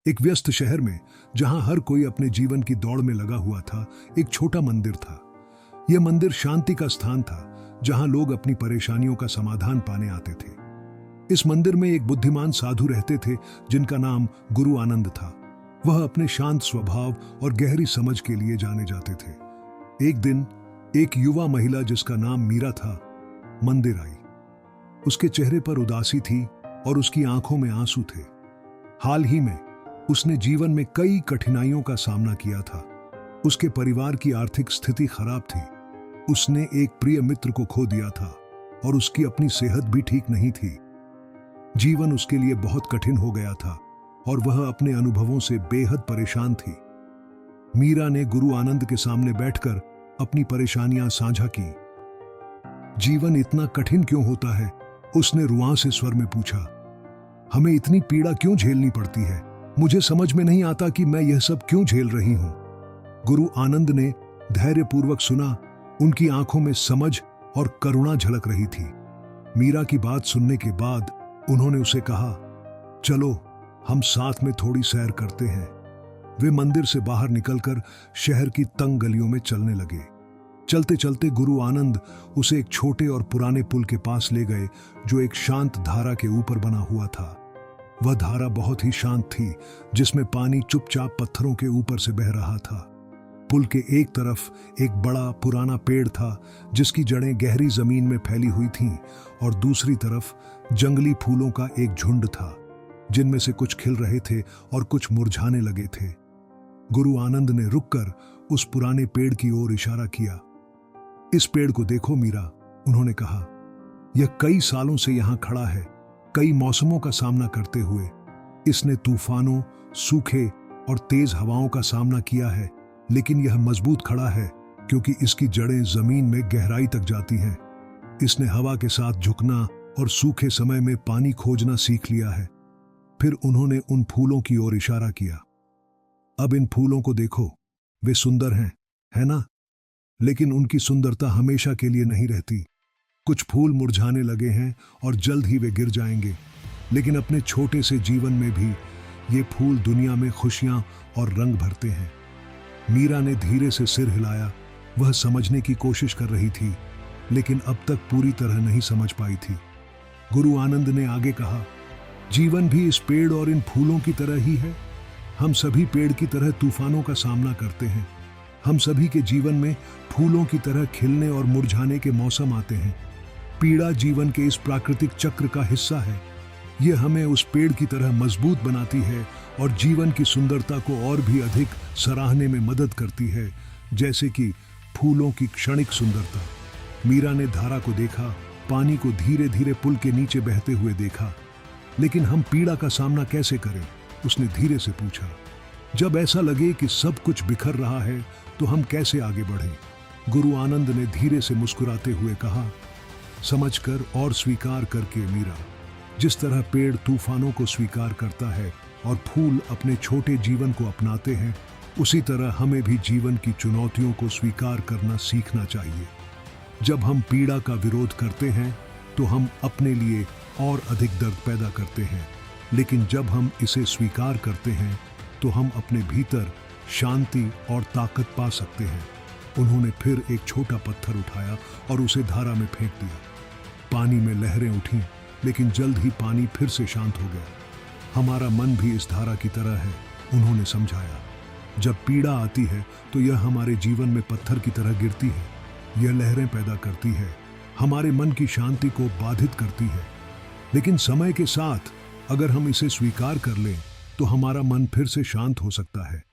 एक व्यस्त शहर में, जहां हर कोई अपने जीवन की दौड़ में लगा हुआ था, एक छोटा मंदिर था। यह मंदिर शांति का स्थान था, जहां लोग अपनी परेशानियों का समाधान पाने आते थे। इस मंदिर में एक बुद्धिमान साधु रहते थे, जिनका नाम गुरु आनंद था। वह अपने शांत स्वभाव और गहरी समझ के लिए जाने जाते थे। एक दिन एक युवा महिला, जिसका नाम मीरा था, मंदिर आई। उसके चेहरे पर उदासी थी और उसकी आंखों में आंसू थे। हाल ही में उसने जीवन में कई कठिनाइयों का सामना किया था। उसके परिवार की आर्थिक स्थिति खराब थी। उसने एक प्रिय मित्र को खो दिया था और उसकी अपनी सेहत भी ठीक नहीं थी। जीवन उसके लिए बहुत कठिन हो गया था और वह अपने अनुभवों से बेहद परेशान थी। मीरा ने गुरु आनंद के सामने बैठकर अपनी परेशानियां साझा की। जीवन इतना कठिन क्यों होता है? उसने रुआंसे स्वर में पूछा। हमें इतनी पीड़ा क्यों झेलनी पड़ती है? मुझे समझ में नहीं आता कि मैं यह सब क्यों झेल रही हूं। गुरु आनंद ने धैर्यपूर्वक सुना। उनकी आंखों में समझ और करुणा झलक रही थी। मीरा की बात सुनने के बाद उन्होंने उसे कहा, चलो हम साथ में थोड़ी सैर करते हैं। वे मंदिर से बाहर निकलकर शहर की तंग गलियों में चलने लगे। चलते चलते गुरु आनंद उसे एक छोटे और पुराने पुल के पास ले गए, जो एक शांत धारा के ऊपर बना हुआ था। वह धारा बहुत ही शांत थी, जिसमें पानी चुपचाप पत्थरों के ऊपर से बह रहा था। पुल के एक तरफ एक बड़ा पुराना पेड़ था, जिसकी जड़ें गहरी जमीन में फैली हुई थीं, और दूसरी तरफ जंगली फूलों का एक झुंड था, जिनमें से कुछ खिल रहे थे और कुछ मुरझाने लगे थे। गुरु आनंद ने रुककर उस पुराने पेड़ की ओर इशारा किया। इस पेड़ को देखो मीरा, उन्होंने कहा। यह कई सालों से यहां खड़ा है, कई मौसमों का सामना करते हुए। इसने तूफानों, सूखे और तेज हवाओं का सामना किया है, लेकिन यह मजबूत खड़ा है क्योंकि इसकी जड़ें जमीन में गहराई तक जाती हैं। इसने हवा के साथ झुकना और सूखे समय में पानी खोजना सीख लिया है। फिर उन्होंने उन फूलों की ओर इशारा किया। अब इन फूलों को देखो, वे सुंदर हैं, है ना? लेकिन उनकी सुंदरता हमेशा के लिए नहीं रहती। कुछ फूल मुरझाने लगे हैं और जल्द ही वे गिर जाएंगे, लेकिन अपने छोटे से जीवन में भी ये फूल दुनिया में खुशियां और रंग भरते हैं। मीरा ने धीरे से सिर हिलाया। वह समझने की कोशिश कर रही थी, लेकिन अब तक पूरी तरह नहीं समझ पाई थी। गुरु आनंद ने आगे कहा, जीवन भी इस पेड़ और इन फूलों की तरह ही है। हम सभी पेड़ की तरह तूफानों का सामना करते हैं। हम सभी के जीवन में फूलों की तरह खिलने और मुरझाने के मौसम आते हैं। पीड़ा जीवन के इस प्राकृतिक चक्र का हिस्सा है। यह हमें उस पेड़ की तरह मजबूत बनाती है और जीवन की सुंदरता को और भी अधिक सराहने में मदद करती है, जैसे कि फूलों की क्षणिक सुंदरता। मीरा ने धारा को देखा, पानी को धीरे धीरे पुल के नीचे बहते हुए देखा। लेकिन हम पीड़ा का सामना कैसे करें? उसने धीरे से पूछा। जब ऐसा लगे कि सब कुछ बिखर रहा है, तो हम कैसे आगे बढ़ें? गुरु आनंद ने धीरे से मुस्कुराते हुए कहा, समझकर और स्वीकार करके मीरा। जिस तरह पेड़ तूफानों को स्वीकार करता है और फूल अपने छोटे जीवन को अपनाते हैं, उसी तरह हमें भी जीवन की चुनौतियों को स्वीकार करना सीखना चाहिए। जब हम पीड़ा का विरोध करते हैं, तो हम अपने लिए और अधिक दर्द पैदा करते हैं, लेकिन जब हम इसे स्वीकार करते हैं, तो हम अपने भीतर शांति और ताकत पा सकते हैं। उन्होंने फिर एक छोटा पत्थर उठाया और उसे धारा में फेंक दिया। पानी में लहरें उठीं, लेकिन जल्द ही पानी फिर से शांत हो गया। हमारा मन भी इस धारा की तरह है, उन्होंने समझाया। जब पीड़ा आती है, तो यह हमारे जीवन में पत्थर की तरह गिरती है। यह लहरें पैदा करती है, हमारे मन की शांति को बाधित करती है। लेकिन समय के साथ अगर हम इसे स्वीकार कर लें, तो हमारा मन फिर से शांत हो सकता है।